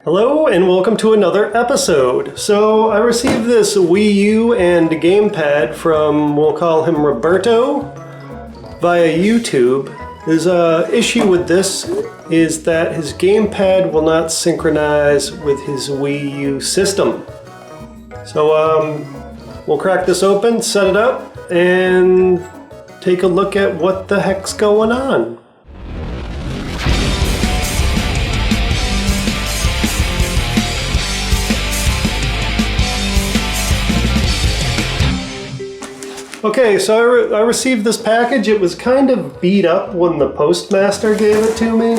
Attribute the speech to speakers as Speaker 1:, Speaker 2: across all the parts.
Speaker 1: Hello and welcome to another episode. So I received this Wii U and Gamepad from, we'll call him Roberto, via YouTube. His issue with this is that his Gamepad will not synchronize with his Wii U system. So we'll crack this open, set it up, and take a look at what the heck's going on. Okay, so I received this package. It was kind of beat up when the postmaster gave it to me.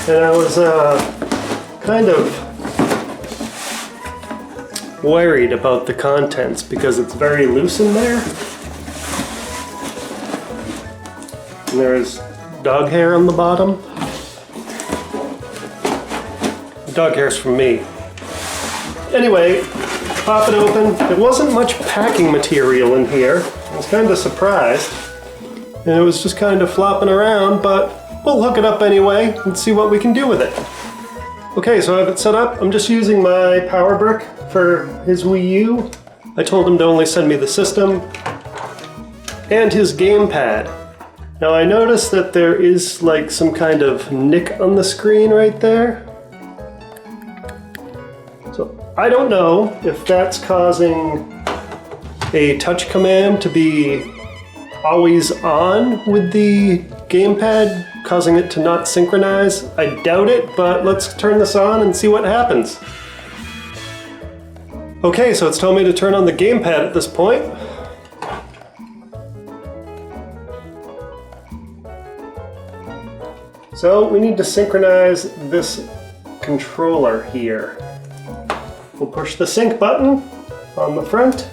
Speaker 1: And I was kind of worried about the contents because it's very loose in there. And there's dog hair on the bottom. The dog hair's from me. Anyway, pop it open. There wasn't much packing material in here. I was kind of surprised. And it was just kind of flopping around, but we'll hook it up anyway and see what we can do with it. Okay, so I have it set up. I'm just using my power brick for his Wii U. I told him to only send me the system and his gamepad. Now I noticed that there is like some kind of nick on the screen right there. I don't know if that's causing a touch command to be always on with the gamepad, causing it to not synchronize. I doubt it, but let's turn this on and see what happens. Okay, so it's telling me to turn on the gamepad at this point. So we need to synchronize this controller here. We'll push the sync button on the front.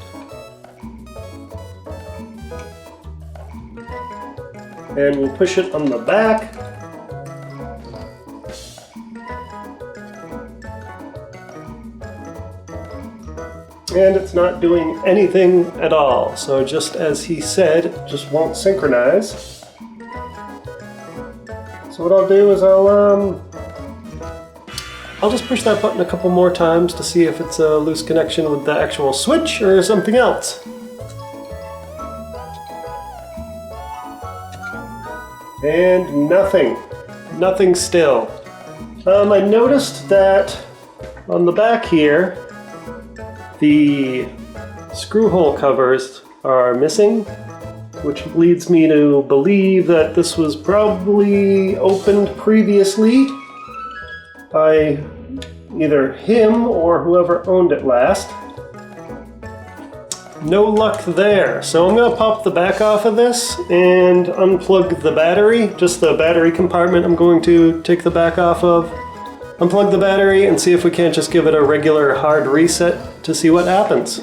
Speaker 1: And we'll push it on the back. And it's not doing anything at all. So just as he said, it just won't synchronize. So what I'll do is I'll just push that button a couple more times to see if it's a loose connection with the actual switch or something else. And nothing still. I noticed that on the back here, the screw hole covers are missing, which leads me to believe that this was probably opened previously by either him or whoever owned it last. No luck there. So I'm gonna pop the back off of this and unplug the battery, just the battery compartment I'm going to take the back off of. Unplug the battery and see if we can't just give it a regular hard reset to see what happens.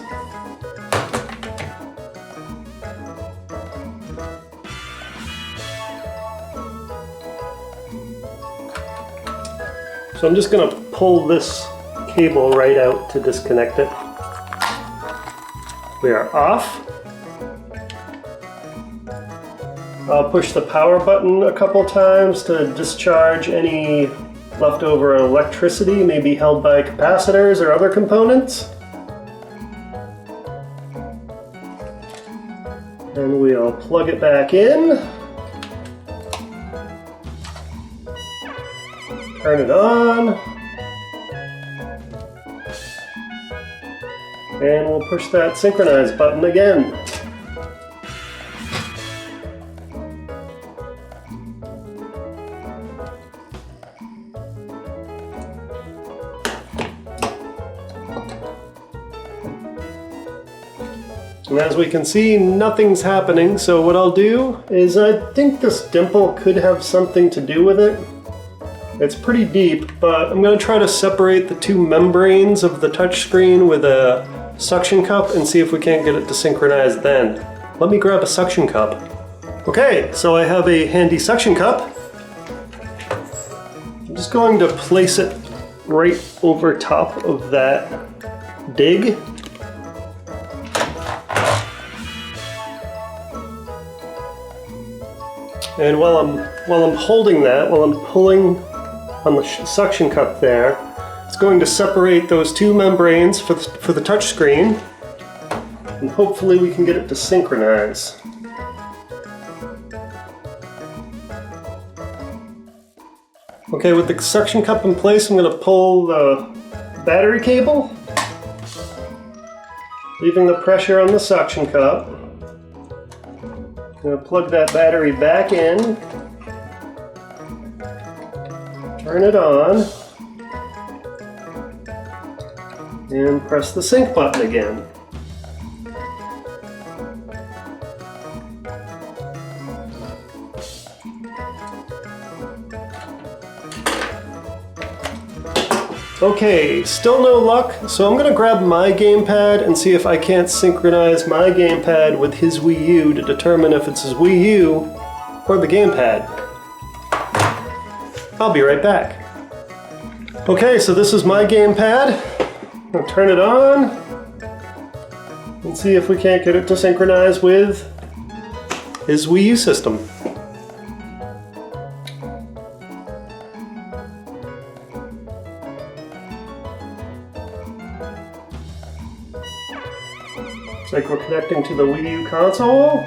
Speaker 1: So I'm just going to pull this cable right out to disconnect it. We are off. I'll push the power button a couple times to discharge any leftover electricity, maybe held by capacitors or other components. And we'll plug it back in. Turn it on, and we'll push that synchronize button again. And as we can see, nothing's happening, so what I'll do is I think this dimple could have something to do with it. It's pretty deep, but I'm going to try to separate the two membranes of the touchscreen with a suction cup and see if we can't get it to synchronize then. Let me grab a suction cup. Okay, so I have a handy suction cup. I'm just going to place it right over top of that dig. And while I'm holding that, while I'm pulling on the suction cup there, It's going to separate those two membranes for the touch screen, and hopefully we can get it to synchronize. Okay, with the suction cup in place, I'm going to pull the battery cable, leaving the pressure on the suction cup. I'm going to plug that battery back in, turn it on, and press the sync button again. Okay, still no luck, so I'm going to grab my gamepad and see if I can't synchronize my gamepad with his Wii U to determine if it's his Wii U or the gamepad. I'll be right back. Okay, so this is my gamepad. I'm going to turn it on and see if we can't get it to synchronize with his Wii U system. Looks like we're connecting to the Wii U console.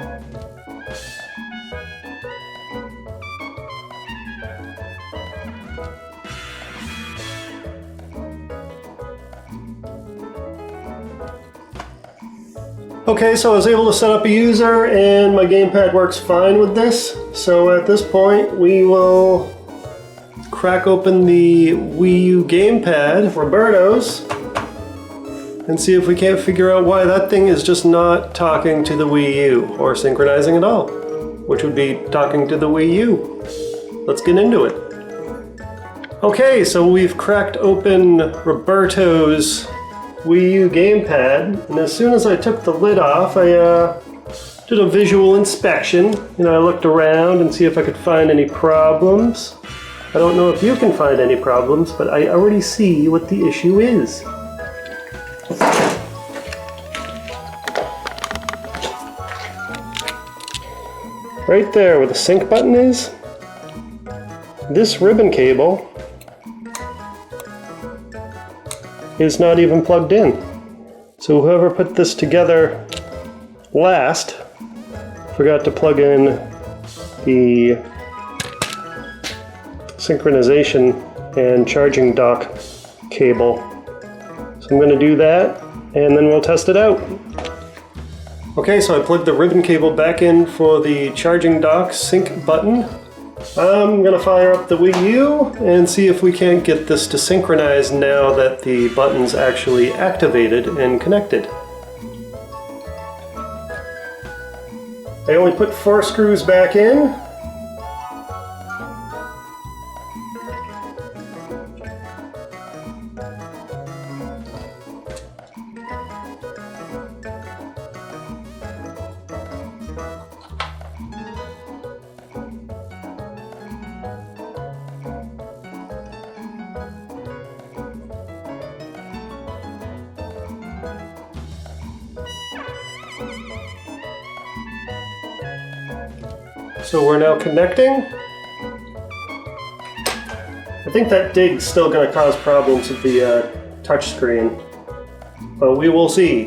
Speaker 1: Okay, so I was able to set up a user and my gamepad works fine with this. So at this point we will crack open the Wii U gamepad, Roberto's, and see if we can't figure out why that thing is just not talking to the Wii U or synchronizing at all, which would be talking to the Wii U. Let's get into it. Okay, so we've cracked open Roberto's Wii U gamepad, and as soon as I took the lid off, I did a visual inspection. I looked around and see if I could find any problems. I don't know if you can find any problems, but I already see what the issue is. Right there where the sync button is, this ribbon cable is not even plugged in. So whoever put this together last forgot to plug in the synchronization and charging dock cable. So I'm going to do that and then we'll test it out. Okay, so I plugged the ribbon cable back in for the charging dock sync button. I'm going to fire up the Wii U and see if we can't get this to synchronize now that the button's actually activated and connected. I only put 4 screws back in. So we're now connecting. I think that dig's still going to cause problems with the touch screen, but we will see.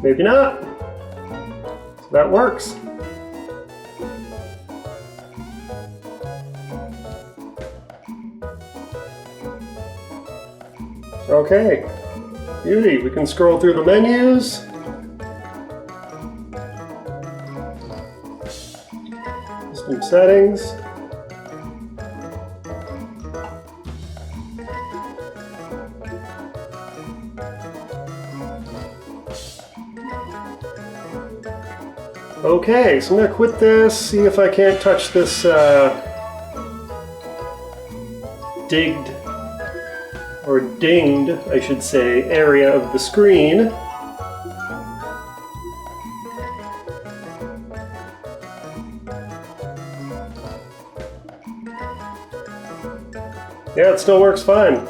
Speaker 1: Maybe not. So that works. Okay, beauty. We can scroll through the menus. System settings. Okay, so I'm going to quit this, see if I can't touch this digged, or dinged, I should say, area of the screen. Yeah, it still works fine.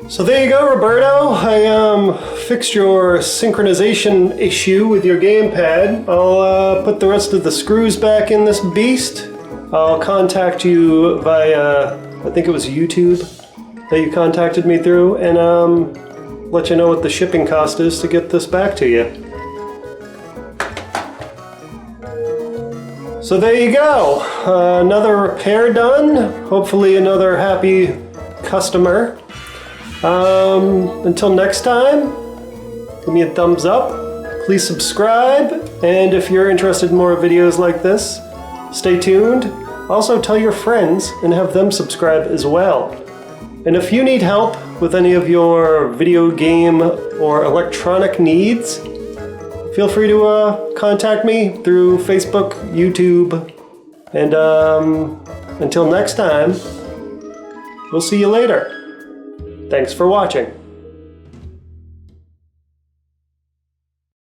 Speaker 1: So there you go, Roberto. I fixed your synchronization issue with your gamepad. I'll put the rest of the screws back in this beast. I'll contact you via, I think it was YouTube that you contacted me through, and let you know what the shipping cost is to get this back to you. So there you go. Another repair done. Hopefully another happy customer. Until next time, give me a thumbs up, please subscribe, and if you're interested in more videos like this, stay tuned. Also tell your friends and have them subscribe as well. And if you need help with any of your video game or electronic needs, feel free to contact me through Facebook, YouTube, and until next time, we'll see you later. Thanks for watching.